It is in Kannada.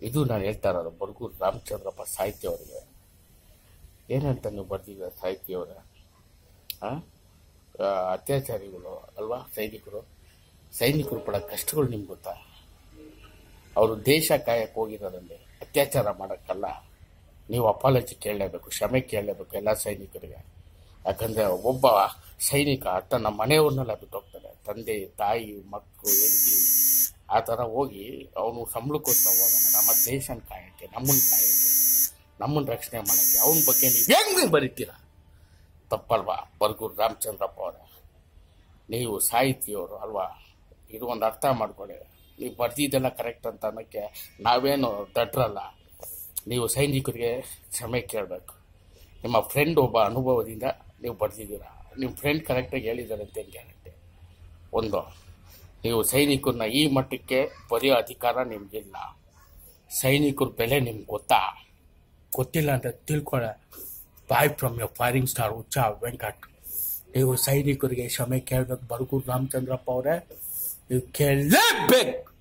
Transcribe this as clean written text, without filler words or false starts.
ಇದು ನಾನು ಹೇಳ್ತಾ ಇರೋದು ಬರಗೂರು ರಾಮಚಂದ್ರಪ್ಪ ಸಾಹಿತ್ಯ ಅವರಿಗೆ. ಏನಂತ ನೀವು ಬರ್ದಿದ್ದೀರ ಸಾಹಿತ್ಯ ಅವರ? ಅತ್ಯಾಚಾರಿಗಳು ಅಲ್ವಾ ಸೈನಿಕರು ಪಡೋ ಕಷ್ಟಗಳು ನಿಮ್ಗೆ ಗೊತ್ತಾ? ಅವರು ದೇಶ ಕಾಯಕ್ಕೆ ಹೋಗಿರೋದ್ರಲ್ಲಿ ಅತ್ಯಾಚಾರ ಮಾಡೋಕ್ಕಲ್ಲ. ನೀವು ಅಪಾಲಜಿ ಕೇಳಲೇಬೇಕು, ಕ್ಷಮೆ ಕೇಳಲೇಬೇಕು ಎಲ್ಲ ಸೈನಿಕರಿಗೆ. ಯಾಕಂದರೆ ಒಬ್ಬ ಸೈನಿಕ ತನ್ನ ಮನೆಯವ್ರನ್ನೆಲ್ಲ ಬಿಟ್ಟೋಗ್ತಾನೆ, ತಂದೆ ತಾಯಿ ಮಕ್ಕಳು ಹೆಂಡತಿ ಆ ಥರ ಹೋಗಿ ಅವನು ಸಂಬಳಕ್ಕೋಸ್ಕರ ಹೋಗೋಣ ನಮ್ಮ ದೇಶನ ಕಾಯಕ್ಕೆ, ನಮ್ಮನ್ನು ರಕ್ಷಣೆ ಮಾಡೋಕ್ಕೆ. ಅವನ ಬಗ್ಗೆ ನೀವು ಹೆಂಗೆ ಬರೀತೀರ? ತಪ್ಪಲ್ವಾ ಬರಗೂರು ರಾಮಚಂದ್ರಪ್ಪ ಅವರ? ನೀವು ಸಾಹಿತಿಯವರು ಅಲ್ವಾ? ಇದು ಒಂದು ಅರ್ಥ ಮಾಡ್ಕೊಳ್ಳಿ. ನೀವು ಬರ್ದಿದ್ದೆಲ್ಲ ಕರೆಕ್ಟ್ ಅಂತ ಅನ್ನೋಕ್ಕೆ ನಾವೇನು ದಡ್ರಲ್ಲ. ನೀವು ಸೈನಿಕರಿಗೆ ಕ್ಷಮೆ ಕೇಳಬೇಕು. ನಿಮ್ಮ ಫ್ರೆಂಡ್ ಒಬ್ಬ ಅನುಭವದಿಂದ ನೀವು ಬರ್ದಿದ್ದೀರ. ನಿಮ್ಮ ಫ್ರೆಂಡ್ ಕರೆಕ್ಟಾಗಿ ಹೇಳಿದ್ದಾರೆ ಅಂತ ಗ್ಯಾರಂಟಿ. ಒಂದು, ನೀವು ಸೈನಿಕರನ್ನ ಈ ಮಟ್ಟಕ್ಕೆ ಬರೆಯೋ ಅಧಿಕಾರ ನಿಮಗಿಲ್ಲ. ಸೈನಿಕರ ಬೆಲೆ ನಿಮ್ಗೆ ಗೊತ್ತಿಲ್ಲ ಅಂತ ತಿಳ್ಕೊಳ್ಳ. ಬಾಯ್ from your firing star Huccha Venkat. ನೀವು ಸೈನಿಕರಿಗೆ ಕ್ಷಮೆ ಕೇಳಬೇಕು ಬರಗೂರು ರಾಮಚಂದ್ರಪ್ಪ ಅವರೇ, ನೀವು ಕೇಳಲೇಬೇಕು.